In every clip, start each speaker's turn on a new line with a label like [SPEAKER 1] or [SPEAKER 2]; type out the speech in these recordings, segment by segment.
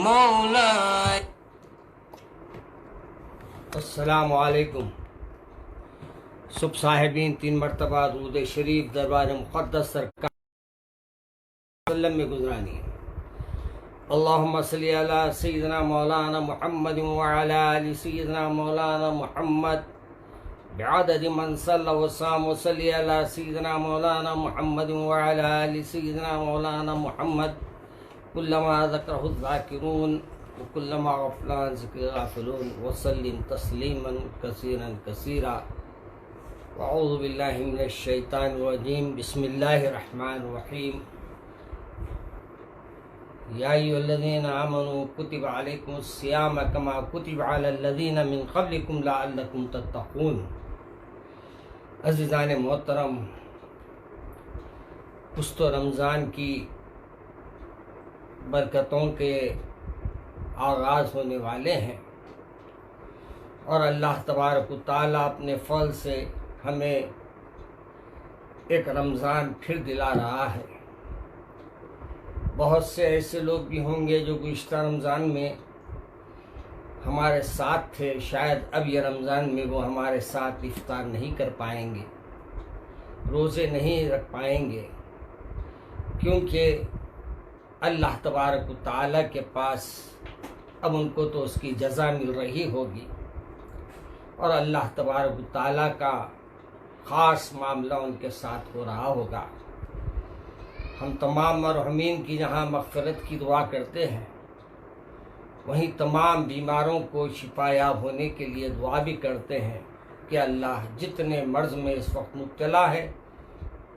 [SPEAKER 1] مولاي.
[SPEAKER 2] السلام علیکم. صبح صاحبین 3 مرتبہ درود شریف دربار مقدس سرکار وسلم میں گزرانی ہے. اللہم صلی علی سیدنا مولانا محمد وعلی آل سیدنا مولانا محمد بعدد من صلی وصام وصلی علی سیدنا مولانا محمد وعلی آل سیدنا مولانا محمد کلما ذکرہ الذاکرون وکلما غفل عن ذکر الغافلون وسلم تسلیما کثیرا کثیرا. اعوذ باللہ من الشیطان الرجیم. بسم اللہ الرحمن الرحیم. یا ایھا الذین آمنوا کتب علیکم الصیام کما کتب علی الذین من قبلکم لعلکم تتقون. عزیزان محترم، کچھ تو رمضان کی برکتوں کے آغاز ہونے والے ہیں اور اللہ تبارک و تعالیٰ اپنے فضل سے ہمیں ایک رمضان پھر دلا رہا ہے. بہت سے ایسے لوگ بھی ہوں گے جو گزشتہ رمضان میں ہمارے ساتھ تھے، شاید اب یہ رمضان میں وہ ہمارے ساتھ افطار نہیں کر پائیں گے، روزے نہیں رکھ پائیں گے، کیونکہ اللہ تبارک و تعالیٰ کے پاس اب ان کو تو اس کی جزا مل رہی ہوگی اور اللہ تبارک و تعالیٰ کا خاص معاملہ ان کے ساتھ ہو رہا ہوگا. ہم تمام مرحومین کی جہاں مغفرت کی دعا کرتے ہیں، وہیں تمام بیماروں کو شفا یاب ہونے کے لیے دعا بھی کرتے ہیں کہ اللہ جتنے مرض میں اس وقت مبتلا ہے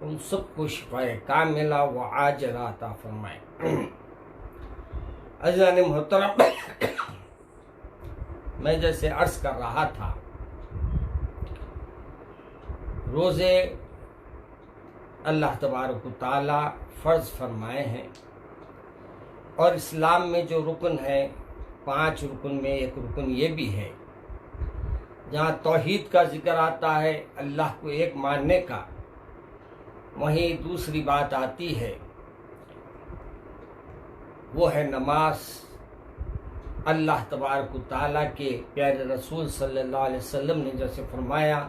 [SPEAKER 2] ان سب کو شفا کاملہ و عاجلہ عطا فرمائے. عزیزان محترم، میں جیسے عرض کر رہا تھا، روزے اللہ تبارک و تعالی فرض فرمائے ہیں اور اسلام میں جو رکن ہے 5 رکن میں ایک رکن یہ بھی ہے جہاں توحید کا ذکر آتا ہے، اللہ کو ایک ماننے کا، وہیں دوسری بات آتی ہے وہ ہے نماز. اللہ تبارک و تعالیٰ کے پیارے رسول صلی اللہ علیہ وسلم نے جیسے فرمایا،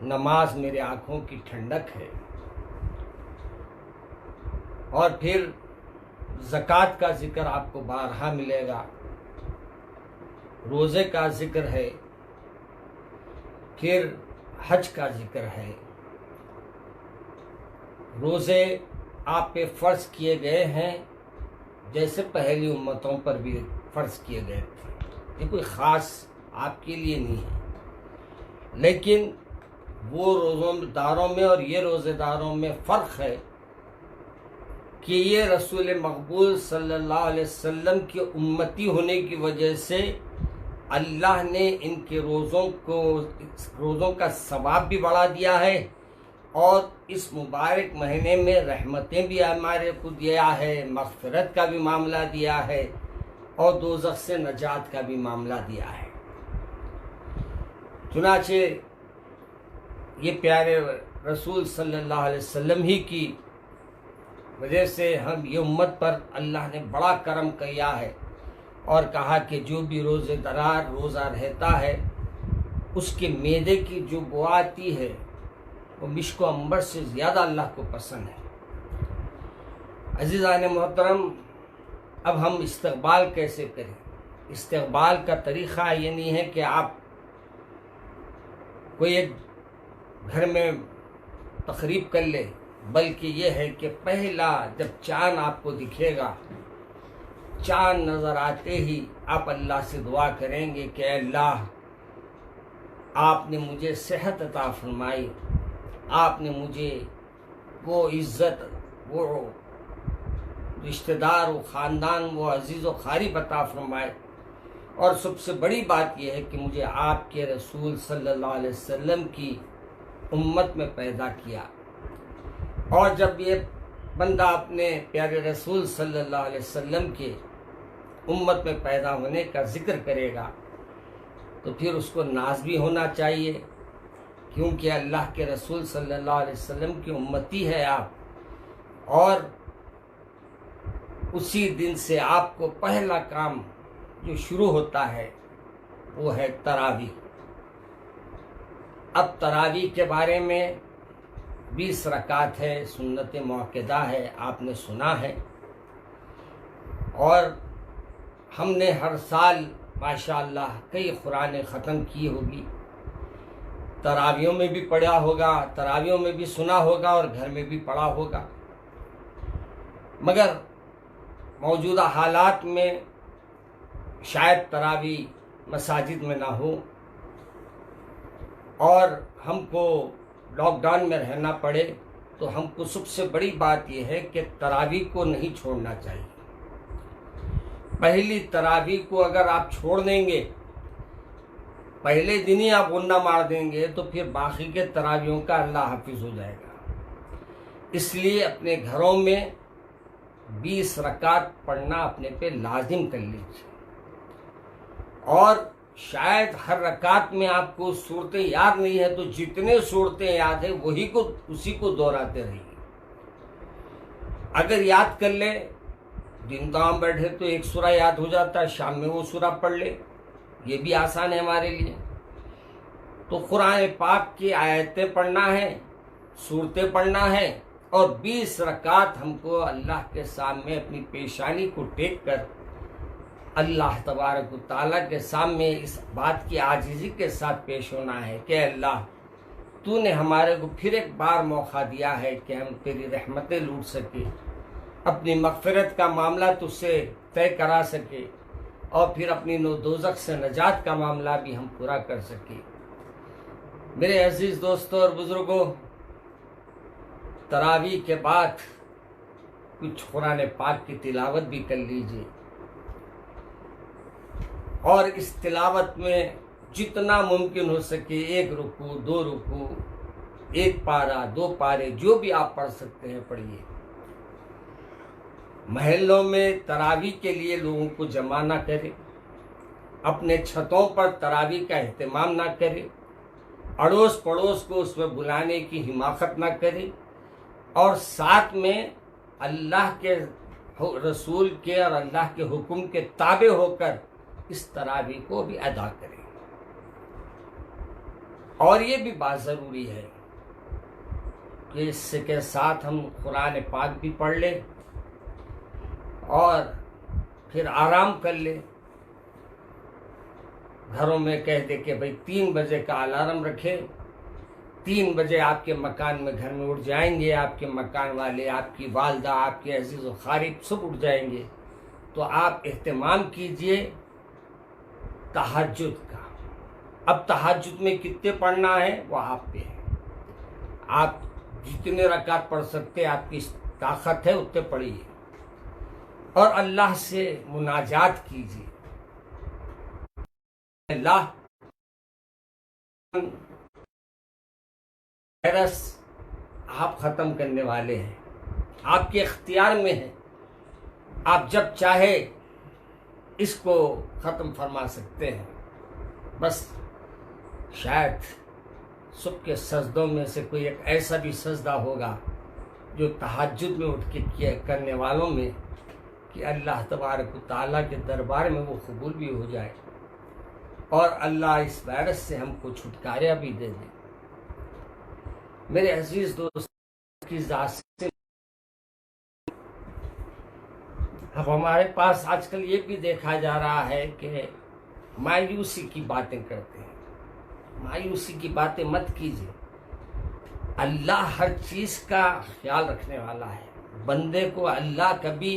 [SPEAKER 2] نماز میرے آنکھوں کی ٹھنڈک ہے. اور پھر زکوٰۃ کا ذکر آپ کو بارہا ملے گا، روزے کا ذکر ہے، پھر حج کا ذکر ہے. روزے آپ پہ فرض کیے گئے ہیں جیسے پہلی امتوں پر بھی فرض کیے گئے تھے. یہ کوئی خاص آپ کے لیے نہیں ہے، لیکن وہ روزوں داروں میں اور یہ روزے داروں میں فرق ہے کہ یہ رسول مقبول صلی اللہ علیہ وسلم کی امتی ہونے کی وجہ سے اللہ نے ان کے روزوں کا ثواب بھی بڑھا دیا ہے اور اس مبارک مہینے میں رحمتیں بھی ہمارے کو دیا ہے، مغفرت کا بھی معاملہ دیا ہے اور دوزخ سے نجات کا بھی معاملہ دیا ہے. چنانچہ یہ پیارے رسول صلی اللہ علیہ وسلم ہی کی وجہ سے ہم یہ امت پر اللہ نے بڑا کرم کیا ہے اور کہا کہ جو بھی روزے دار روزہ رہتا ہے اس کے معدے کی جو بو آتی ہے وہ مشک و عنبر سے زیادہ اللہ کو پسند ہے. عزیزان محترم، اب ہم استقبال کیسے کریں؟ استقبال کا طریقہ یہ نہیں ہے کہ آپ کوئی ایک گھر میں تقریب کر لے، بلکہ یہ ہے کہ پہلا جب چاند آپ کو دکھے گا، چاند نظر آتے ہی آپ اللہ سے دعا کریں گے کہ اے اللہ، آپ نے مجھے صحت عطا فرمائی، آپ نے مجھے وہ عزت، وہ رشتہ دار، وہ خاندان، وہ عزیز و قریب عطا فرمائے، اور سب سے بڑی بات یہ ہے کہ مجھے آپ کے رسول صلی اللہ علیہ وسلم کی امت میں پیدا کیا. اور جب یہ بندہ اپنے پیارے رسول صلی اللہ علیہ وسلم کے امت میں پیدا ہونے کا ذکر کرے گا تو پھر اس کو ناز بھی ہونا چاہیے، کیونکہ اللہ کے رسول صلی اللہ علیہ وسلم کی امتی ہے آپ، اور اسی دن سے آپ کو پہلا کام جو شروع ہوتا ہے وہ ہے تراویح۔ اب تراویح کے بارے میں 20 رکعت ہے، سنت موقدہ ہے، آپ نے سنا ہے، اور ہم نے ہر سال ماشاءاللہ کئی قرآن ختم کی ہوگی، تراویحوں میں بھی پڑھا ہوگا، تراویحوں میں بھی سنا ہوگا اور گھر میں بھی پڑھا ہوگا، مگر موجودہ حالات میں شاید تراویح مساجد میں نہ ہو اور ہم کو لاک ڈاؤن میں رہنا پڑے، تو ہم کو سب سے بڑی بات یہ ہے کہ تراویح کو نہیں چھوڑنا چاہیے۔ پہلی تراویح کو اگر آپ چھوڑ دیں گے، پہلے دن ہی آپ غنہ مار دیں گے، تو پھر باقی کے تراویحوں کا اللہ حافظ ہو جائے گا۔ اس لیے اپنے گھروں میں 20 رکعت پڑھنا اپنے پہ لازم کر لیجیے، اور شاید ہر رکعت میں آپ کو صورتیں یاد نہیں ہے تو جتنے صورتیں یاد ہیں اسی کو دہراتے رہیے۔ اگر یاد کر لے، دن کام بیٹھے تو ایک سورہ یاد ہو جاتا ہے، شام میں وہ سورہ پڑھ لے، یہ بھی آسان ہے ہمارے لیے۔ تو قرآن پاک کی آیتیں پڑھنا ہے، صورتیں پڑھنا ہے، اور 20 رکعت ہم کو اللہ کے سامنے اپنی پیشانی کو ٹیک کر اللہ تبارک و تعالیٰ کے سامنے اس بات کی عاجزی کے ساتھ پیش ہونا ہے کہ اللہ تو نے ہمارے کو پھر ایک بار موقع دیا ہے کہ ہم تیری رحمتیں لوٹ سکے، اپنی مغفرت کا معاملہ تجھ سے طے کرا سکے، اور پھر اپنی دوزخ سے نجات کا معاملہ بھی ہم پورا کر سکے۔ میرے عزیز دوستوں اور بزرگوں، تراویح کے بعد کچھ قرآن پاک کی تلاوت بھی کر لیجیے، اور اس تلاوت میں جتنا ممکن ہو سکے 1 رکوع 2 رکوع 1 پارہ 2 پارے جو بھی آپ پڑھ سکتے ہیں پڑھیے۔ محلوں میں تراویح کے لیے لوگوں کو جمع نہ کرے، اپنے چھتوں پر تراویح کا اہتمام نہ کرے، اڑوس پڑوس کو اس میں بلانے کی حماقت نہ کرے، اور ساتھ میں اللہ کے رسول کے اور اللہ کے حکم کے تابع ہو کر اس تراویح کو بھی ادا کریں۔ اور یہ بھی بات ضروری ہے کہ اس کے ساتھ ہم قرآن پاک بھی پڑھ لیں اور پھر آرام کر لیں۔ گھروں میں کہہ دے کہ بھئی 3 بجے کا الارم رکھے، 3 بجے آپ کے مکان میں گھر میں اٹھ جائیں گے، آپ کے مکان والے، آپ کی والدہ، آپ کے عزیز و قریب سب اٹھ جائیں گے، تو آپ اہتمام کیجئے تہجد کا۔ اب تہجد میں کتنے پڑھنا ہے وہ آپ پہ ہے، آپ جتنے رکعت پڑھ سکتے آپ کی طاقت ہے اتنے پڑھیے، اور اللہ سے مناجات کیجیے۔ اللہ وائرس آپ ختم کرنے والے ہیں، آپ کے اختیار میں ہے، آپ جب چاہے اس کو ختم فرما سکتے ہیں۔ بس شاید صبح کے سجدوں میں سے کوئی ایک ایسا بھی سجدہ ہوگا جو تہجد میں اٹھ کے کرنے والوں میں کہ اللہ تبارک و تعالیٰ کے دربار میں وہ قبول بھی ہو جائے، اور اللہ اس وائرس سے ہم کو چھٹکارا بھی دے دے۔ میرے عزیز دوست کی ذات سے اب ہمارے پاس آج کل یہ بھی دیکھا جا رہا ہے کہ مایوسی کی باتیں کرتے ہیں۔ مایوسی کی باتیں مت کیجیے، اللہ ہر چیز کا خیال رکھنے والا ہے۔ بندے کو اللہ کبھی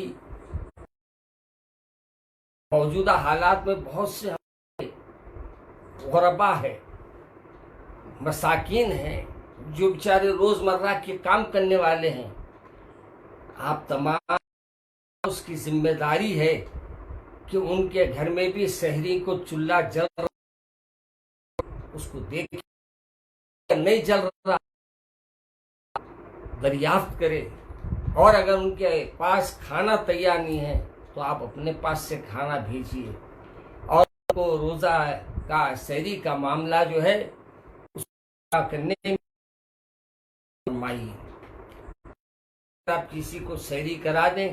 [SPEAKER 2] موجودہ حالات میں بہت سے غربا ہے، مساکین ہیں، جو بیچارے روزمرہ کے کام کرنے والے ہیں، آپ تمام اس کی ذمہ داری ہے کہ ان کے گھر میں بھی سحری کو چولہا جل رہا، اس کو دیکھ نہیں جل رہا دریافت کرے، اور اگر ان کے پاس کھانا تیار نہیں ہے تو آپ اپنے پاس سے کھانا بھیجیے، اور ان کو روزہ کا سحری کا معاملہ جو ہے اس کو کرنے میں فرمائیے۔ آپ کسی کو سحری کرا دیں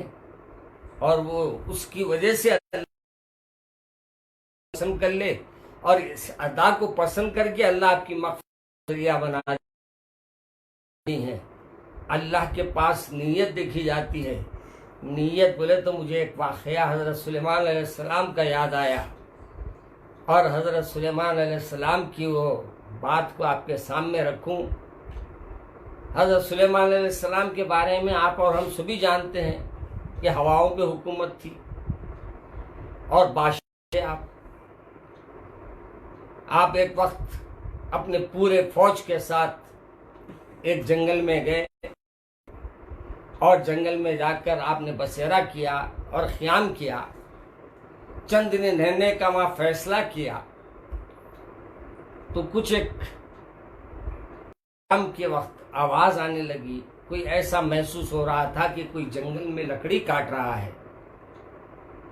[SPEAKER 2] اور وہ اس کی وجہ سے اللہ پسند کر لے، اور اس ادا کو پسند کر کے اللہ آپ کی مغفرت ذریعہ بنا ہے۔ اللہ کے پاس نیت دیکھی جاتی ہے۔ نیت بولے تو مجھے ایک واقعہ حضرت سلیمان علیہ السلام کا یاد آیا، اور حضرت سلیمان علیہ السلام کی وہ بات کو آپ کے سامنے رکھوں۔ حضرت سلیمان علیہ السلام کے بارے میں آپ اور ہم سبھی جانتے ہیں کہ ہواؤں پہ حکومت تھی اور بادشاہ آپ ایک وقت اپنے پورے فوج کے ساتھ ایک جنگل میں گئے، اور جنگل میں جا کر آپ نے بسیرا کیا اور قیام کیا، چند دن رہنے کا وہاں فیصلہ کیا۔ تو کچھ ایک شام کے وقت آواز آنے لگی، کوئی ایسا محسوس ہو رہا تھا کہ کوئی جنگل میں لکڑی کاٹ رہا ہے۔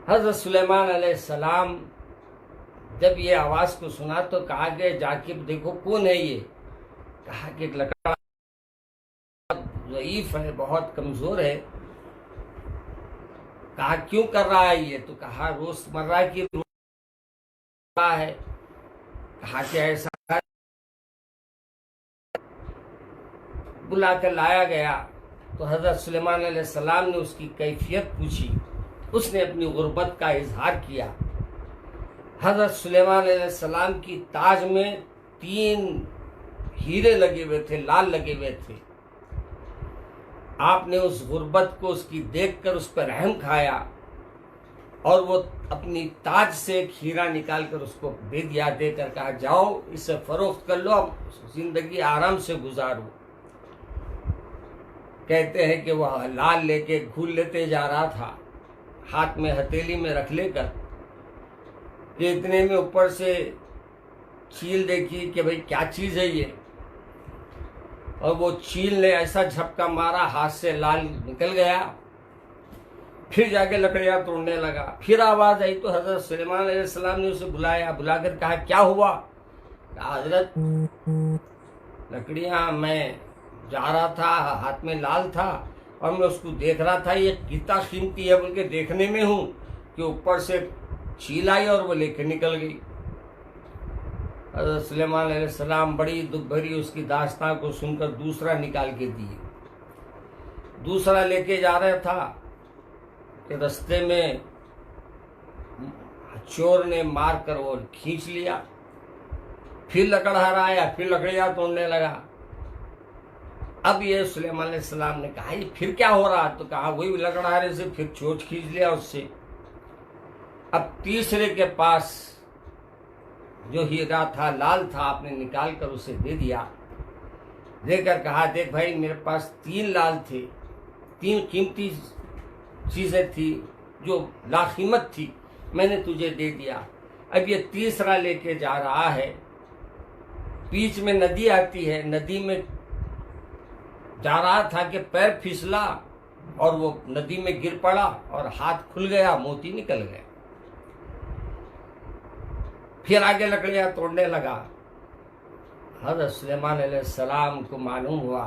[SPEAKER 2] حضرت سلیمان علیہ السلام جب یہ آواز کو سنا تو کہا کہ جا کے دیکھو کون ہے یہ؟ کہا کہ ایک لکڑا ضعیف ہے، بہت کمزور ہے۔ کہا کیوں کر رہا ہے یہ؟ تو کہا روزمرہ کی ہے۔ کہا کہ ایسا بلا کر لایا گیا تو حضرت سلیمان علیہ السلام نے اس کی کیفیت پوچھی، اس نے اپنی غربت کا اظہار کیا۔ حضرت سلیمان علیہ السلام کی تاج میں 3 ہیرے لگے ہوئے تھے، لال لگے ہوئے تھے۔ آپ نے اس غربت کو اس کی دیکھ کر اس پر رحم کھایا، اور وہ اپنی تاج سے ایک ہیرا نکال کر اس کو دے دیا، دے کر کہا جاؤ اسے فروخت کر لو، اب زندگی آرام سے گزارو۔ کہتے ہیں کہ وہ لال لے کے گھول لیتے جا رہا تھا، ہاتھ میں ہتھیلی میں رکھ لے کر، کہ اتنے میں اوپر سے چیل دیکھی کہ بھئی کیا چیز ہے یہ، اور وہ چیل نے ایسا جھپکا مارا، ہاتھ سے لال نکل گیا۔ پھر جا کے لکڑیاں توڑنے لگا، پھر آواز آئی تو حضرت سلیمان علیہ السلام نے اسے بلایا، بلا کر کہا کیا ہوا؟ کہا حضرت لکڑیاں میں جا رہا تھا، ہاتھ میں لال تھا، اور میں اس کو دیکھ رہا تھا، یہ کتنا قیمتی ہے بول کے دیکھنے میں ہوں کہ اوپر سے چیل آئی اور وہ لے کے نکل گئی۔ حضرت سلیمان علیہ السلام بڑی دکھ بھری اس کی داستان کو سن کر دوسرا نکال کے دیے۔ دوسرا لے کے جا رہا تھا کہ رستے میں چور نے مار کر وہ کھینچ لیا، پھر لکڑہارا آیا، پھر لکڑیاں توڑنے لگا۔ اب یہ سلیمان علیہ السلام نے کہا یہ پھر کیا ہو رہا؟ تو کہا وہی لکڑہارے سے پھر چوچ کھینچ لیا اس سے۔ اب تیسرے کے پاس جو ہیرا تھا، لال تھا، آپ نے نکال کر اسے دے دیا، دے کر کہا دیکھ بھائی میرے پاس 3 لال تھے، 3 قیمتی چیزیں تھی جو لاقیمت تھی، میں نے تجھے دے دیا۔ اب یہ تیسرا لے کے جا رہا ہے، بیچ میں ندی آتی ہے، ندی میں جا رہا تھا کہ پیر پھسلا اور وہ ندی میں گر پڑا اور ہاتھ کھل گیا، موتی نکل گیا۔ پھر آگے لکڑیاں توڑنے لگا۔ حضرت سلیمان علیہ السلام کو معلوم ہوا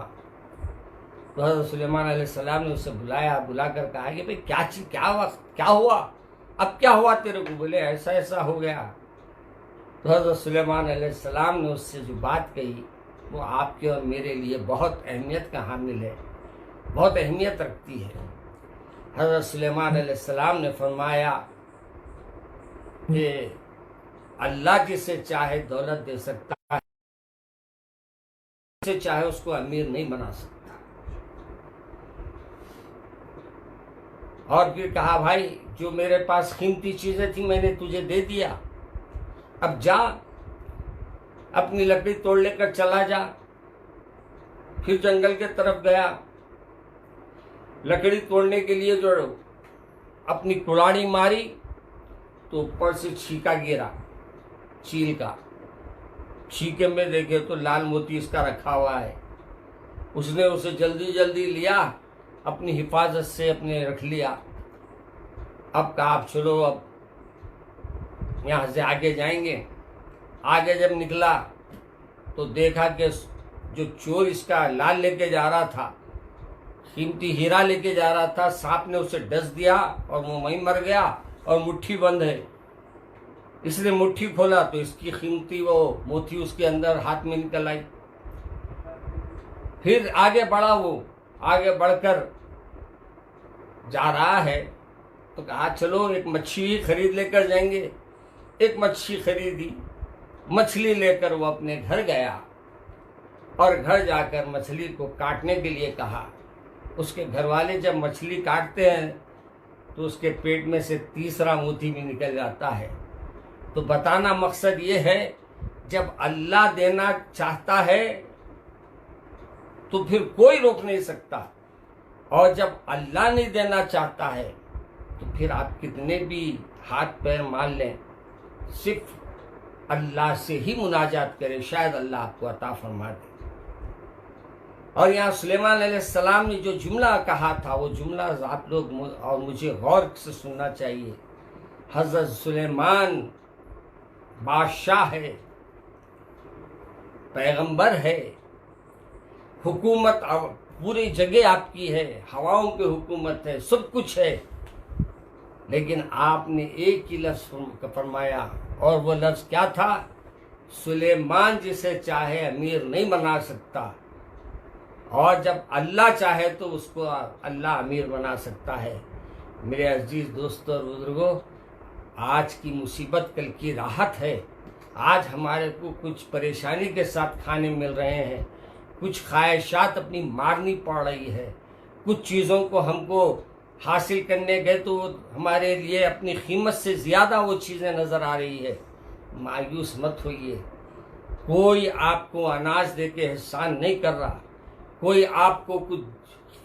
[SPEAKER 2] تو حضرت سلیمان علیہ السلام نے اسے بلایا، بلا کر کہا کہ بھئی کیا ہوا؟ اب کیا ہوا تیرے کو؟ بولے ایسا ایسا ہو گیا۔ تو حضرت سلیمان علیہ السلام نے اس سے جو بات کہی وہ آپ کے اور میرے لیے بہت اہمیت کا حامل ہے، بہت اہمیت رکھتی ہے۔ حضرت سلیمان علیہ السلام نے فرمایا کہ اللہ جسے چاہے دولت دے سکتا ہے، جسے چاہے اس کو امیر نہیں بنا سکتا۔ اور پھر کہا بھائی جو میرے پاس قیمتی چیزیں تھیں میں نے تجھے دے دیا، اب جا اپنی لکڑی توڑ لے کر چلا جا۔ پھر جنگل کے طرف گیا، لکڑی توڑنے کے لیے جو اپنی کلاڑی ماری تو اوپر سے چھینکا گرا، چیل کا۔ چھینکے میں دیکھے تو لال موتی اس کا رکھا ہوا ہے۔ اس نے اسے جلدی جلدی لیا، اپنی حفاظت سے اپنے رکھ لیا۔ اب کہا اب چلو اب یہاں سے آگے جائیں گے۔ آگے جب نکلا تو دیکھا کہ جو چور اس کا لال لے کے جا رہا تھا قیمتی ہیرا لے کے جا رہا تھا، سانپ نے اسے ڈس دیا اور وہ وہیں مر گیا، اور مٹھی بند ہے۔ اس نے مٹھی کھولا تو اس کی قیمتی وہ موتی اس کے اندر ہاتھ میں نکل آئی۔ پھر آگے بڑھا، وہ آگے بڑھ کر جا رہا ہے تو کہا چلو ایک مچھلی خرید لے کر جائیں گے۔ ایک مچھلی خریدی، مچھلی لے کر وہ اپنے گھر گیا، اور گھر جا کر مچھلی کو کاٹنے کے لیے کہا۔ اس کے گھر والے جب مچھلی کاٹتے ہیں تو اس کے پیٹ میں سے تیسرا موتی بھی نکل جاتا ہے۔ تو بتانا مقصد یہ ہے، جب اللہ دینا چاہتا ہے تو پھر کوئی روک نہیں سکتا، اور جب اللہ نہیں دینا چاہتا ہے تو پھر آپ کتنے بھی ہاتھ پیر مار لیں، صرف اللہ سے ہی مناجات کریں، شاید اللہ آپ کو عطا فرما دے۔ اور یہاں سلیمان علیہ السلام نے جو جملہ کہا تھا، وہ جملہ آپ لوگ اور مجھے غور سے سننا چاہیے۔ حضرت سلیمان بادشاہ ہے، پیغمبر ہے، حکومت پوری جگہ آپ کی ہے، ہواؤں کی حکومت ہے، سب کچھ ہے، لیکن آپ نے ایک ہی لفظ فرمایا، اور وہ لفظ کیا تھا؟ سلیمان جسے چاہے امیر نہیں بنا سکتا، اور جب اللہ چاہے تو اس کو اللہ امیر بنا سکتا ہے۔ میرے عزیز دوستوں اور بزرگوں، آج کی مصیبت کل کی راحت ہے۔ آج ہمارے کو کچھ پریشانی کے ساتھ کھانے مل رہے ہیں، کچھ خواہشات اپنی مارنی پڑ رہی ہے، کچھ چیزوں کو ہم کو حاصل کرنے گئے تو ہمارے لیے اپنی قیمت سے زیادہ وہ چیزیں نظر آ رہی ہے۔ مایوس مت ہوئیے، کوئی آپ کو اناج دے کے احسان نہیں کر رہا، کوئی آپ کو کچھ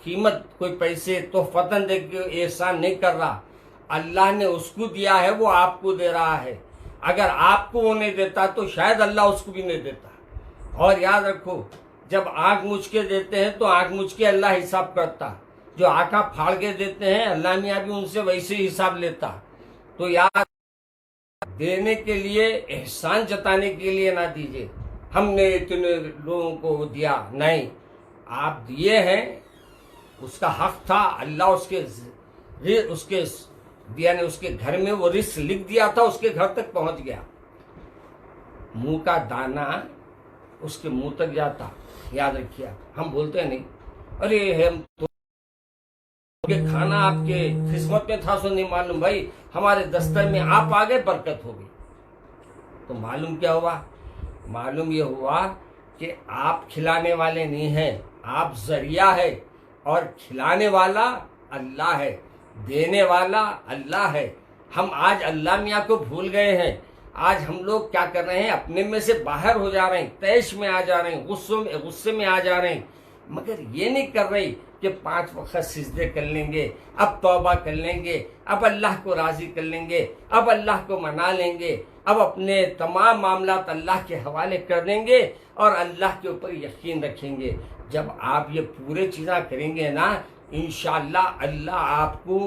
[SPEAKER 2] قیمت، کوئی پیسے تحفتاً دے کے احسان نہیں کر رہا۔ اللہ نے اس کو دیا ہے، وہ آپ کو دے رہا ہے۔ اگر آپ کو وہ نہیں دیتا تو شاید اللہ اس کو بھی نہیں دیتا۔ اور یاد رکھو، جب آنکھ مچھ کے دیتے ہیں تو آنکھ مچھ کے اللہ حساب کرتا، جو آنکھیں پھاڑ کے دیتے ہیں اللہ میاں بھی ان سے ویسے ہی حساب لیتا۔ تو یاد دینے کے لیے، احسان جتانے کے لیے نہ دیجیے ہم نے اتنے لوگوں کو دیا، نہیں، آپ دیے ہیں، اس کا حق تھا، اللہ اس کے دیا نے اس کے گھر میں وہ رزق لکھ دیا تھا، اس کے گھر تک پہنچ گیا۔ منہ کا دانا اس کے منہ تک جاتا، یاد رکھیے۔ ہم بولتے نہیں ارے ہم تو کھانا آپ کے قسمت میں تھا، سو نہیں معلوم، بھائی ہمارے دستر میں آپ آ گئے، برکت ہو گئی۔ تو معلوم کیا ہوا؟ معلوم یہ ہوا کہ آپ کھلانے والے نہیں ہیں، آپ ذریعہ ہے، اور کھلانے والا اللہ ہے، دینے والا اللہ ہے۔ ہم آج اللہ میاں کو بھول گئے ہیں۔ آج ہم لوگ کیا کر رہے ہیں؟ اپنے میں سے باہر ہو جا رہے ہیں، طیش میں آ جا رہے ہیں، غصے میں آ جا رہے ہیں، مگر یہ نہیں کر رہے کہ 5 وقت سجدے کر لیں گے، اب توبہ کر لیں گے، اب اللہ کو راضی کر لیں گے، اب اللہ کو منا لیں گے، اب اپنے تمام معاملات اللہ کے حوالے کر دیں گے، اور اللہ کے اوپر یقین رکھیں گے۔ جب آپ یہ پورے چیزیں کریں گے نا، انشاءاللہ اللہ آپ کو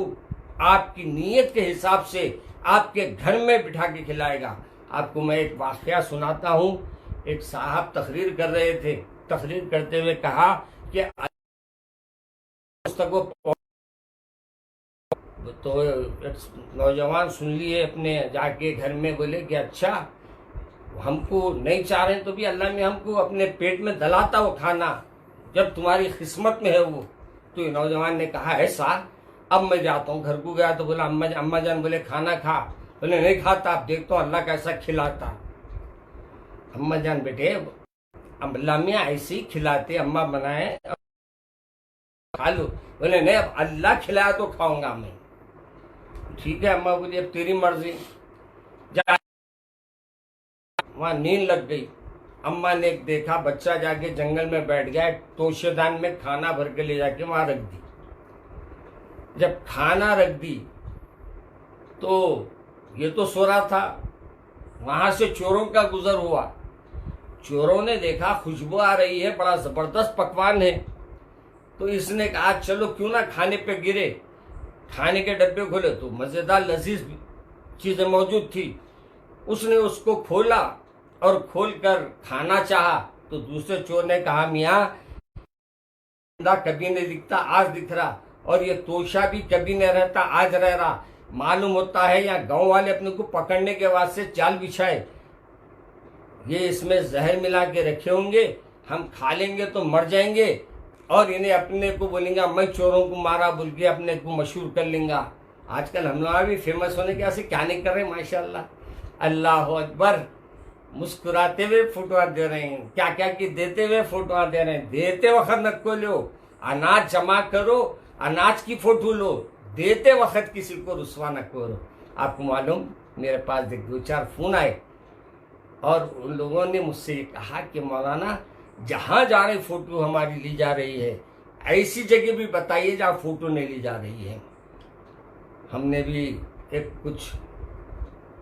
[SPEAKER 2] آپ کی نیت کے حساب سے آپ کے گھر میں بٹھا کے کھلائے گا۔ آپ کو میں ایک واقعہ سناتا ہوں۔ ایک صاحب تقریر کر رہے تھے، تقریر کرتے ہوئے کہا کہ تو نوجوان سن لیے اپنے جا کے گھر میں، بولے کہ اچھا ہم کو نہیں چاہ رہے تو بھی اللہ نے ہم کو اپنے پیٹ میں دلاتا وہ کھانا، جب تمہاری قسمت میں ہے وہ۔ تو یہ نوجوان نے کہا ایسا، اب میں جاتا ہوں۔ گھر کو گیا تو بولا اماں جان، بولے کھانا کھا، بولے نہیں کھاتا، اب دیکھتا ہوں اللہ کیسا کھلاتا۔ اماں جان بیٹے اللہ میاں ایسے ہی کھلاتے، اماں بنائے کھا لو، بولے نہیں اب اللہ کھلایا تو کھاؤں گا میں۔ ٹھیک ہے اماں بولی اب تیری مرضی، جا۔ وہاں نیند لگ گئی۔ اماں نے دیکھا بچہ جا کے جنگل میں بیٹھ گیا، توشے دان میں کھانا بھر کے لے جا کے وہاں رکھ دی۔ جب کھانا رکھ دی تو یہ تو سو رہا تھا، وہاں سے چوروں کا گزر ہوا۔ چوروں نے دیکھا خوشبو آ رہی ہے، بڑا زبردست پکوان ہے، تو اس نے کہا چلو کیوں نہ کھانے پہ گرے۔ کھانے کے ڈبے کھولے تو مزیدار لذیذ چیزیں موجود تھی۔ اس نے اس کو کھولا اور کھول کر کھانا چاہا تو دوسرے چور نے کہا میاں کبھی نہیں دکھتا، آج دکھ رہا، اور یہ توشہ بھی کبھی نہیں رہتا، آج رہ رہا۔ معلوم ہوتا ہے یا گاؤں والے اپنے کو پکڑنے کے واسطے چال بچھائے، یہ اس میں زہر ملا کے رکھے ہوں گے، ہم کھا لیں گے تو مر جائیں گے، اور انہیں اپنے کو بولیں گا میں چوروں کو مارا بول کے اپنے کو مشہور کر لیں گا۔ آج کل ہم لوگ بھی فیمس ہونے کے واسطے کیا نہیں کر رہے ہیں، ماشاءاللہ، اللہ اکبر، مسکراتے ہوئے فوٹوਆਂ دے رہے ہیں، کیا کیا کہ دیتے ہوئے فوٹوਆਂ دے رہے ہیں۔ دیتے وقت نہ کو لو، اناج جمع کرو، اناج کی فوٹو لو، دیتے وقت کسی کو رسوا نہ کرو۔ آپ کو معلوم، میرے پاس دو چار فون آئے اور ان لوگوں نے مجھ سے یہ کہا کہ مولانا جہاں جا رہے فوٹو ہماری لی جا رہی ہے، ایسی جگہ بھی بتائیے جہاں فوٹو نہیں لی جا رہی ہے۔ ہم نے بھی ایک کچھ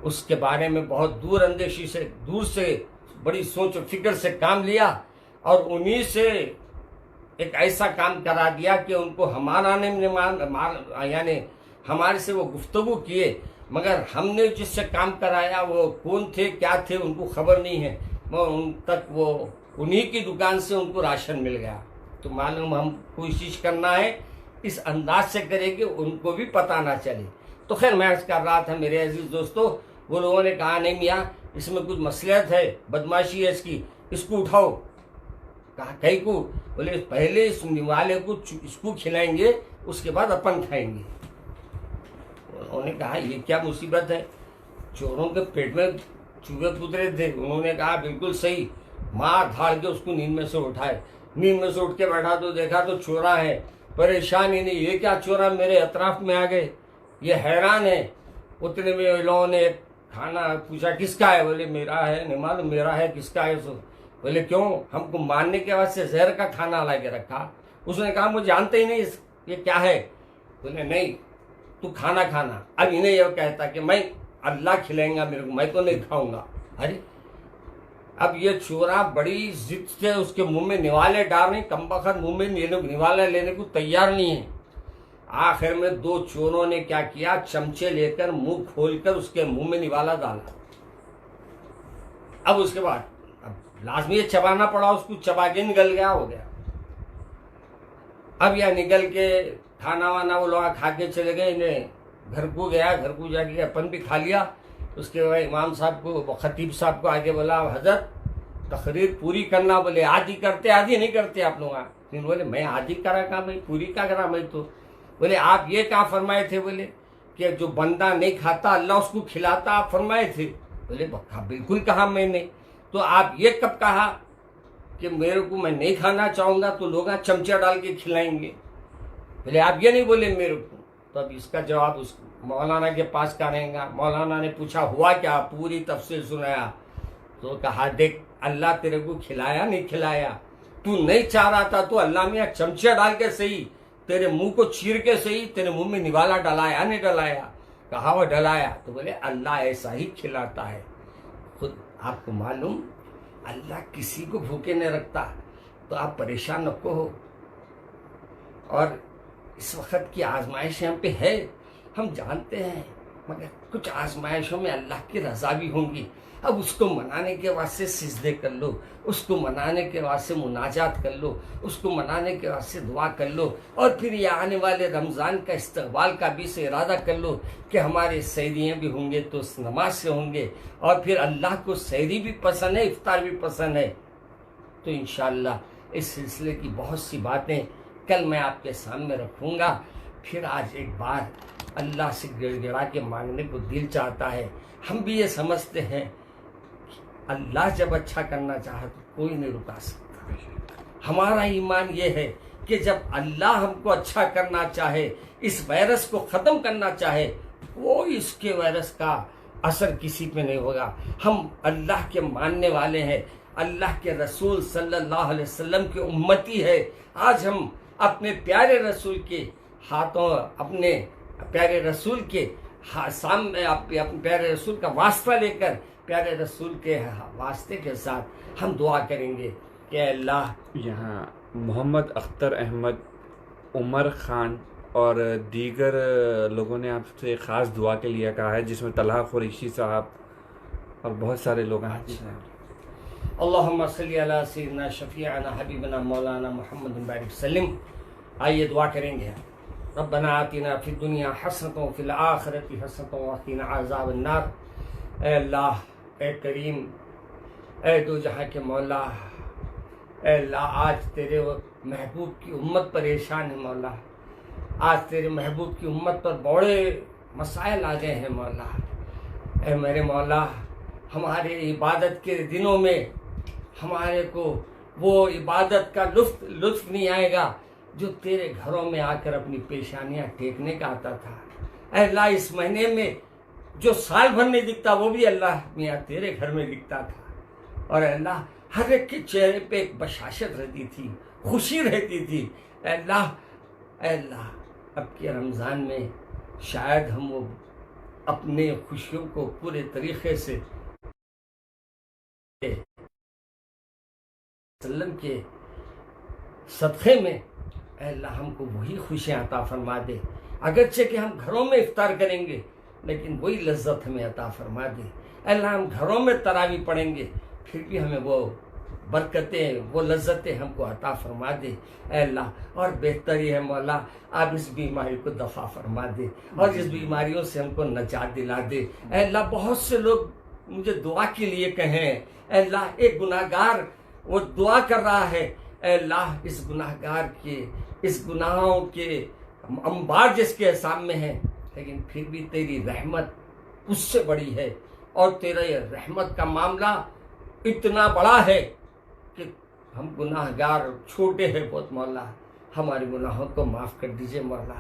[SPEAKER 2] اس کے بارے میں بہت دور سے بڑی سوچ و فکر سے کام لیا، اور انہی سے ایک ایسا کام کرا دیا کہ ان کو یعنی ہمارے سے وہ گفتگو کیے، مگر ہم نے جس سے کام کرایا وہ کون تھے کیا تھے ان کو خبر نہیں ہے، ان تک وہ انہی کی دکان سے ان کو راشن مل گیا۔ تو معلوم ہم کوشش کرنا ہے اس انداز سے کرے کہ ان کو بھی پتہ نہ چلے۔ تو خیر میں عرض کر رہا تھا میرے عزیز دوستو، وہ لوگوں نے کہا نہیں میاں اس میں کچھ مصلحت ہے، بدماشی ہے اس کو اٹھاؤ۔ کہا کہیں کو؟ بولے پہلے اس نوالے کو اس کو کھلائیں گے، اس کے بعد اپن کھائیں گے۔ انہوں نے کہا یہ کیا مصیبت ہے، چوروں کے پیٹ میں چوہے کود رہے تھے۔ انہوں نے کہا بالکل صحیح، مار دھاڑ کے اس کو نیند میں سے اٹھائے، نیند میں سے اٹھ کے بیٹھا تو دیکھا تو چورا ہے، پریشان ہی نہیں، یہ کیا چورا میرے اطراف میں آ گئے، یہ حیران ہے۔ اتنے میں لوگوں نے کھانا پوچھا کس کا ہے، بولے میرا ہے، نہیں معلوم میرا ہے کس کا ہے۔ بولے کیوں؟ ہم کو مارنے کے واسطے زہر کا کھانا لا کے رکھا۔ اس نے کہا مجھے جانتے ہی نہیں یہ کیا ہے۔ بولے نہیں تو کھانا کھانا۔ اب انہیں یہ کہتا کہ میں اللہ کھلائیں گا میرے کو، میں تو نہیں کھاؤں گا۔ ارے اب یہ چورا بڑی ضد سے اس کے منہ میں نوالے ڈال رہے، کم بخت منہ میں نوالا لینے کو تیار نہیں ہے۔ آخر میں دو چوروں نے کیا کیا، چمچے لے کر منہ کھول کر اس کے منہ میں نوالا ڈالا۔ اب اس کے بعد اب لازمی چبانا پڑا، اس کو چبا کے نکل گیا، ہو گیا۔ اب یہ نکل کے کھانا وانا وہ لوگ کھا کے چلے گئے، انہیں گھر کو گیا، گھر کو جا کے اپن بھی کھا لیا۔ اس کے بعد امام صاحب کو، خطیب صاحب کو آگے بولا حضرت تقریر پوری کرنا، بولے آدھی کرتے آدھی نہیں کرتے آپ لوگ۔ بولے میں آدھی کرا کہاں بھائی، پوری کا کرا میں تو۔ بولے آپ یہ کہاں فرمائے تھے، بولے کہ جو بندہ نہیں کھاتا اللہ اس کو کھلاتا، آپ فرمائے تھے۔ بولے بالکل کہا میں نے، تو آپ یہ کب کہا کہ میرے کو میں نہیں کھانا چاہوں گا تو لوگ چمچہ ڈال کے کھلائیں گے؟ بولے آپ یہ نہیں بولے میرے کو۔ تو اب اس کا جواب اس مولانا کے پاس کریں گا۔ مولانا نے پوچھا ہوا کیا، پوری تفصیل سنایا۔ تو کہا دیکھ اللہ تیرے کو کھلایا نہیں کھلایا، تو نہیں چاہ رہا تھا تو اللہ میں چمچہ ڈال کے صحیح، تیرے منہ کو چیر کے صحیح، تیرے منہ میں نوالا ڈلایا نہیں ڈلایا؟ کہا وہ ڈلایا۔ تو بولے اللہ ایسا ہی کھلاتا ہے۔ خود آپ کو معلوم اللہ کسی کو بھوکے نہیں رکھتا، تو آپ پریشان نہ ہو۔ اور اس وقت کی آزمائشیں ہم پہ ہے، ہم جانتے ہیں، مگر کچھ آزمائشوں میں اللہ کی رضا بھی ہوں گی۔ اب اس کو منانے کے واسطے سجدے کر لو، اس کو منانے کے واسطے مناجات کر لو، اس کو منانے کے واسطے دعا کر لو، اور پھر یہ آنے والے رمضان کا استقبال کا بھی سے ارادہ کر لو کہ ہمارے سحریاں بھی ہوں گے تو اس نماز سے ہوں گے، اور پھر اللہ کو سحری بھی پسند ہے، افطار بھی پسند ہے۔ تو انشاءاللہ اس سلسلے کی بہت سی باتیں کل میں آپ کے سامنے رکھوں گا۔ پھر آج ایک بار اللہ سے گڑ گڑا کے مانگنے کو دل چاہتا ہے۔ ہم بھی یہ سمجھتے ہیں اللہ جب اچھا کرنا چاہے تو کوئی نہیں رکا سکتا۔ ہمارا ایمان یہ ہے کہ جب اللہ ہم کو اچھا کرنا چاہے، اس وائرس کو ختم کرنا چاہے، کوئی اس کے وائرس کا اثر کسی پہ نہیں ہوگا۔ ہم اللہ کے ماننے والے ہیں، اللہ کے رسول صلی اللہ علیہ وسلم کے امتی ہے۔ آج ہم اپنے پیارے رسول کے ہاتھوں، اپنے پیارے رسول کے سامنے، اپنے پیارے رسول کا واسطہ لے کر، پیارے رسول کے واسطے کے ساتھ ہم دعا کریں گے کہ اللہ۔
[SPEAKER 1] یہاں محمد اختر احمد، عمر خان اور دیگر لوگوں نے آپ سے خاص دعا کے لیے کہا ہے، جس میں طلحہ قریشی صاحب اور بہت سارے لوگ ہیں۔
[SPEAKER 2] اللہم صلی علی سیدنا شفیعنا حبیبنا مولانا محمد بارک وسلم. آئیے دعا کریں گے. ربنا آتنا فی الدنیا حسنۃ وفی الآخرۃ حسنۃ وقنا عذاب النار. اے اللہ، اے کریم، اے دو جہاں کے مولا، اے اللہ آج تیرے محبوب کی امت پریشان ہے مولا. آج تیرے محبوب کی امت پر بڑے مسائل آ گئے ہیں مولا. اے میرے مولا، ہمارے عبادت کے دنوں میں ہمارے کو وہ عبادت کا لطف نہیں آئے گا جو تیرے گھروں میں آ کر اپنی پیشانیاں ٹیکنے کا آتا تھا. اے اللہ، اس مہینے میں جو سال بھر نہیں دکھتا وہ بھی اللہ میاں تیرے گھر میں دکھتا تھا. اور اے اللہ، ہر ایک کے چہرے پہ ایک بشاشت رہتی تھی، خوشی رہتی تھی. اے اللہ اب کے رمضان میں شاید ہم وہ اپنے خوشیوں کو پورے طریقے سے وسلم کے صدقے میں اے اللہ ہم کو وہی خوشیاں عطا فرما دے. اگرچہ کہ ہم گھروں میں افطار کریں گے لیکن وہی لذت ہمیں عطا فرما دے. اے اللہ، ہم گھروں میں تراویح پڑھیں گے پھر بھی ہمیں وہ برکتیں، وہ لذتیں ہم کو عطا فرما دے. اے اللہ، اور بہتر یہ ہے مولا، آپ اس بیماری کو دفع فرما دے اور اس بیماریوں سے ہم کو نجات دلا دے. اے اللہ، بہت سے لوگ مجھے دعا کے لیے کہیں. اے اللہ، ایک گناہ گار وہ دعا کر رہا ہے. اے اللہ، اس گناہ گار کے، اس گناہوں کے انبار جس کے سامنے ہیں، لیکن پھر بھی تیری رحمت اس سے بڑی ہے. اور تیرے رحمت کا معاملہ اتنا بڑا ہے کہ ہم گناہ گار چھوٹے ہیں بہت مولا. ہمارے گناہوں کو معاف کر دیجئے مولا.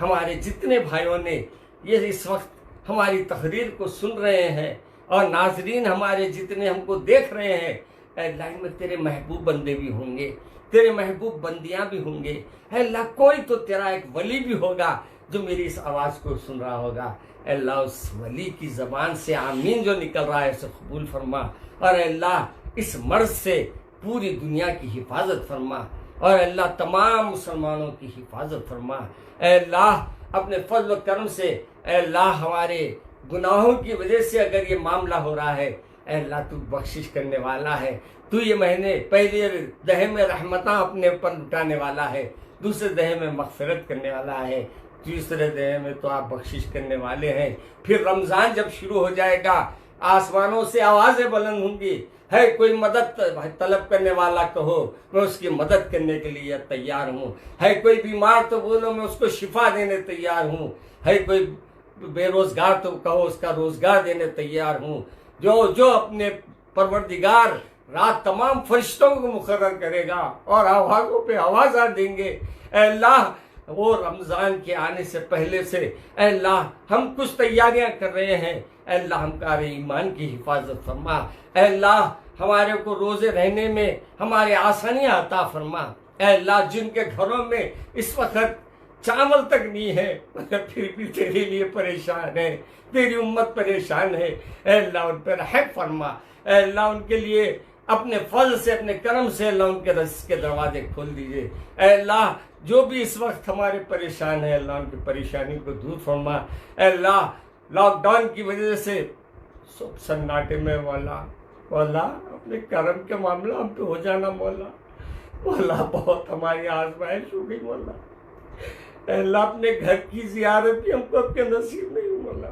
[SPEAKER 2] ہمارے جتنے بھائیوں نے یہ اس وقت ہماری تقریر کو سن رہے ہیں اور ناظرین ہمارے جتنے ہم کو دیکھ رہے ہیں، اے اللہ میں تیرے محبوب بندے بھی ہوں گے، تیرے محبوب بندیاں بھی ہوں گے. اے اللہ، کوئی تو تیرا ایک ولی بھی ہوگا جو میری اس آواز کو سن رہا ہوگا. اے اللہ، اس ولی کی زبان سے آمین جو نکل رہا ہے اسے قبول فرما. اور اے اللہ، اس مرض سے پوری دنیا کی حفاظت فرما. اور اے اللہ، تمام مسلمانوں کی حفاظت فرما. اے اللہ، اپنے فضل و کرم سے اے اللہ ہمارے گناہوں کی وجہ سے اگر یہ معاملہ ہو رہا ہے، اے اللہ تو بخشش کرنے والا ہے. تو یہ مہینے پہلے دہے میں رحمتاں اپنے اوپر لٹانے والا ہے، دوسرے دہے میں مغفرت کرنے والا ہے، تیسرے دہے میں تو آپ بخشش کرنے والے ہیں. پھر رمضان جب شروع ہو جائے گا، آسمانوں سے آوازیں بلند ہوں گی، ہے کوئی مدد طلب کرنے والا کہو، میں اس کی مدد کرنے کے لیے تیار ہوں. ہے کوئی بیمار تو بولو، میں اس کو شفا دینے تیار ہوں. ہے کوئی بے روزگار تو کہو، اس کا روزگار دینے تیار ہوں. جو اپنے پروردگار رات تمام فرشتوں کو مقرر کرے گا اور آوازوں پہ آوازاں دیں گے. اے اللہ، وہ رمضان کے آنے سے پہلے سے اے اللہ ہم کچھ تیاریاں کر رہے ہیں. اے اللہ، ہمارے ایمان کی حفاظت فرما. اے اللہ، ہمارے کو روزے رہنے میں ہمارے آسانیاں عطا فرما. اے اللہ، جن کے گھروں میں اس وقت چاول تک نہیں ہے مگر پھر بھی تیرے لیے پریشان ہے، تیری امت پریشان ہے، اے اللہ ان پہ رحم فرما. اے اللہ، ان کے لیے اپنے فضل سے، اپنے کرم سے اللہ ان کے رزق کے دروازے کھول دیجئے. اے اللہ، جو بھی اس وقت ہمارے پریشان ہیں، اللہ ان کی پریشانی کو دور فرما. اے اللہ، لاک ڈاؤن کی وجہ سے سب سناٹے میں مولا اپنے کرم کے معاملہ ہم پہ ہو جانا مولا بہت ہماری آزمائش ہو گئی مولا. اے اللہ، اپنے گھر کی زیارت بھی ہم کو اب کے نصیب نہیں مولا.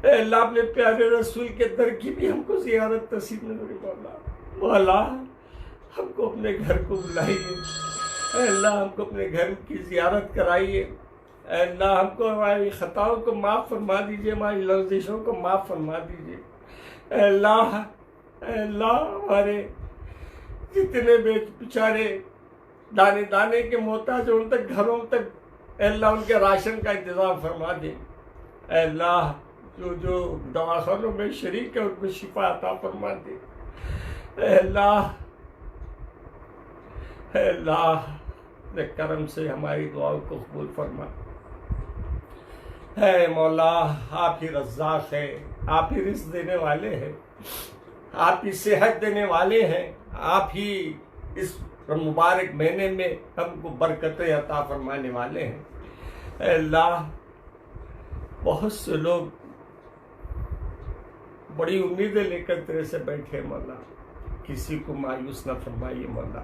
[SPEAKER 2] اے اللہ، اپنے پیارے رسول کے در کی بھی ہم کو زیارت نصیب نہیں ہوئی مولا ہم کو اپنے گھر کو بلائیے. اے اللہ، ہم کو اپنے گھر کی زیارت کرائیے. اے اللہ، ہم کو ہماری خطاؤں کو معاف فرما دیجیے، ہماری لغزشوں کو معاف فرما دیجیے. اے اللہ ہمارے جتنے بیچارے دانے دانے کے محتاج ان تک گھروں تک اے اللہ ان کے راشن کا انتظام فرما دے. اے اللہ، جو دواخانوں میں شریک ہے ان کو شفا عطا فرما دے. اے اللہ اپنے کرم سے ہماری دعاؤں کو قبول فرما. اے مولا، آپ ہی رزاق ہے، آپ ہی رزق دینے والے ہیں، آپ ہی صحت دینے والے ہیں، آپ ہی اس مبارک مہینے میں ہم کو برکتیں عطا فرمانے والے ہیں. اے اللہ، بہت سے لوگ بڑی امیدیں لے کر تیرے سے بیٹھے مولا. کسی کو مایوس نہ فرمائیے مولا۔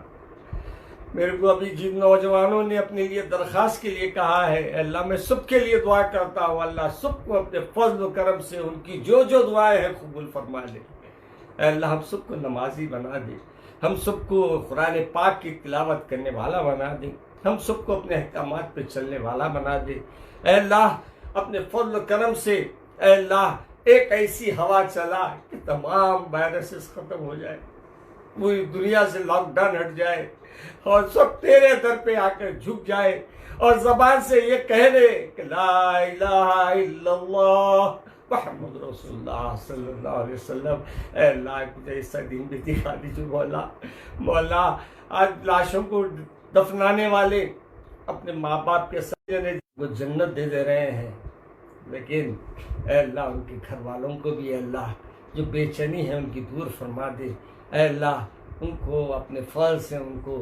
[SPEAKER 2] میرے کو ابھی جن نوجوانوں نے اپنے لیے درخواست کے لیے کہا ہے، اے اللہ میں سب کے لیے دعا کرتا ہوں، اللہ سب کو اپنے فضل و کرم سے ان کی جو جو دعائیں ہیں قبول فرما لے۔ اے اللہ ہم سب کو نمازی بنا دے، ہم سب کو قرآن پاک کی تلاوت کرنے والا بنا دے، ہم سب کو اپنے احکامات پہ چلنے والا بنا دے۔ اے اللہ اپنے فضل و کرم سے اے اللہ ایک ایسی ہوا چلا کہ تمام وائرسز ختم ہو جائے، پوری دنیا سے لاک ڈاؤن ہٹ جائے اور سب تیرے در پہ آ کر جھک جائے اور زبان سے یہ کہہ دے کہ لا الہ الا اللہ محمد رسول اللہ صلی اللہ علیہ وسلم۔ اے اللہ مجھے ایسا دن بھی دکھا دیجیے مولا۔ مولا آج لاشوں کو دفنانے والے اپنے ماں باپ کے ساتھ وہ جنت دے رہے ہیں، لیکن اے اللہ ان کے گھر والوں کو بھی اے اللہ جو بے چینی ہے ان کی دور فرما دے۔ اے اللہ ان کو اپنے فضل سے ان کو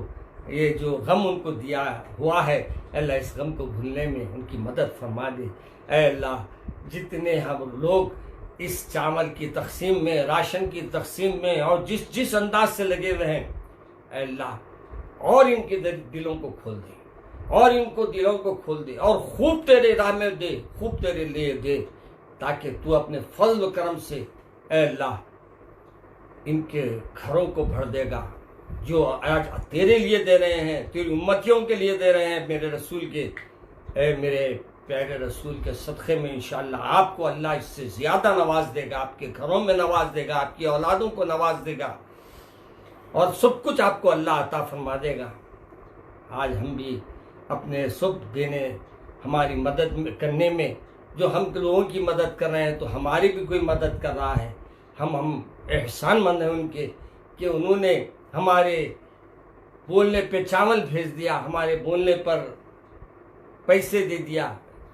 [SPEAKER 2] یہ جو غم ان کو دیا ہوا ہے اے اللہ اس غم کو بھولنے میں ان کی مدد فرما دے۔ اے اللہ جتنے ہم لوگ اس چاول کی تقسیم میں، راشن کی تقسیم میں اور جس انداز سے لگے ہوئے ہیں اے اللہ اور ان کے دلوں کو کھول دے، اور ان کو دلوں کو کھول دے اور خوب تیرے راہ میں دے، خوب تیرے لیے دے، تاکہ تو اپنے فضل و کرم سے اے اللہ ان کے گھروں کو بھر دے گا جو آج تیرے لیے دے رہے ہیں، تیری امتیوں کے لیے دے رہے ہیں، میرے رسول کے اے میرے پیارے رسول کے صدقے میں انشاءاللہ آپ کو اللہ اس سے زیادہ نواز دے گا، آپ کے گھروں میں نواز دے گا، آپ کی اولادوں کو نواز دے گا اور سب کچھ آپ کو اللہ عطا فرما دے گا۔ آج ہم بھی اپنے سب دینے ہماری مدد کرنے میں جو ہم لوگوں کی مدد کر رہے ہیں تو ہماری بھی کوئی مدد کر رہا ہے۔ ہم احسان مند ہیں ان کے کہ انہوں نے ہمارے بولنے پہ چاول بھیج دیا، ہمارے بولنے پر پیسے دے دیا،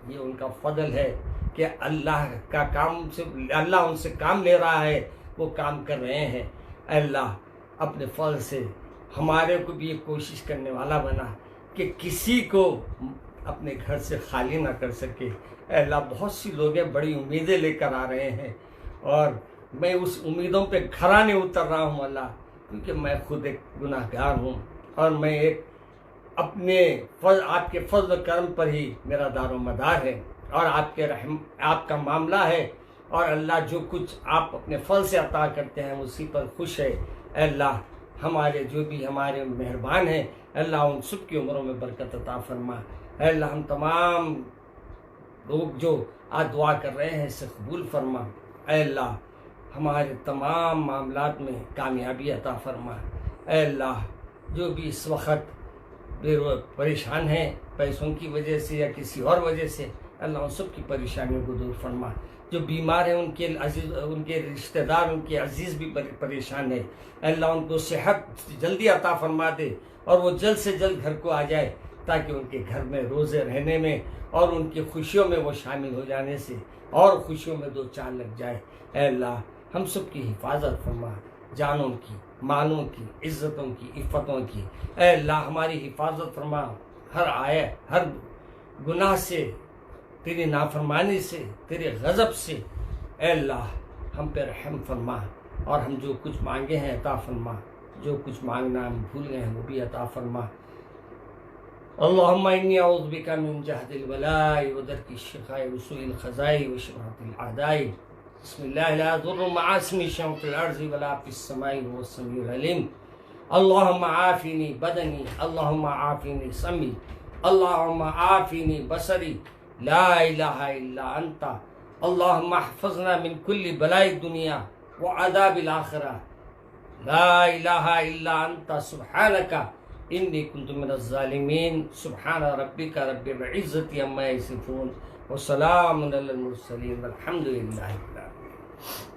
[SPEAKER 2] یہ ان کا فضل ہے کہ اللہ کا کام سے اللہ ان سے کام لے رہا ہے، وہ کام کر رہے ہیں۔ اے اللہ اپنے فضل سے ہمارے کو بھی یہ کوشش کرنے والا بنا کہ کسی کو اپنے گھر سے خالی نہ کر سکے۔ اے اللہ بہت سی لوگ ہیں بڑی امیدیں لے کر آ رہے ہیں اور میں اس امیدوں پہ کھرا نہیں اتر رہا ہوں اللہ، کیونکہ میں خود ایک گناہ گار ہوں اور میں ایک اپنے آپ کے فضل و کرم پر ہی میرا دار و مدار ہے اور آپ کے رحم آپ کا معاملہ ہے اور اللہ جو کچھ آپ اپنے فضل سے عطا کرتے ہیں اسی پر خوش ہے۔ اے اللہ ہمارے جو بھی ہمارے مہربان ہیں اللہ ان سب کی عمروں میں برکت عطا فرما۔ اے اللہ ہم تمام لوگ جو آج دعا کر رہے ہیں اسے قبول فرما۔ اے اللہ ہمارے تمام معاملات میں کامیابی عطا فرما۔ اے اللہ جو بھی اس وقت پریشان ہیں پیسوں کی وجہ سے یا کسی اور وجہ سے اللہ ان سب کی پریشانیوں کو دور فرما۔ جو بیمار ہیں ان کے رشتہ دار ان کے عزیز بھی پریشان ہیں اللہ ان کو صحت جلدی عطا فرما دے اور وہ جلد سے جلد گھر کو آ جائے تاکہ ان کے گھر میں روزے رہنے میں اور ان کی خوشیوں میں وہ شامل ہو جانے سے اور خوشیوں میں دو چار لگ جائے۔ اے اللہ ہم سب کی حفاظت فرما، جانوں کی، مالوں کی، عزتوں کی، عفتوں کی۔ اے اللہ ہماری حفاظت فرما ہر گناہ سے، تیری نافرمانی سے، تیرے غضب سے۔ اے اللہ ہم پہ رحم فرما اور ہم جو کچھ مانگے ہیں عطا فرما، جو کچھ مانگنا ہم بھول گئے ہیں وہ بھی عطا فرما۔ اللہم انی اعوذ بک من جہد البلاء ودرک الشقاء وسوء القضاء وشماتة الاعداء۔ بسم اللہ لا ضر مع اسمی شیء فی الارض ولا فی السماء وهو السمیع العلیم۔ اللہم عافنی بدنی، اللہم عافنی سمعی، اللہم عافنی بصری، لا الہ الا انت۔ اللہم احفظنا من کل بلاء الدنیا وعذاب الآخرہ، لا الہ الا انت سبحانک انی کنت من الظالمین۔ سبحان ربک رب العزة عما یصفون وسلام علی المرسلین والحمد للہ رب العالمین۔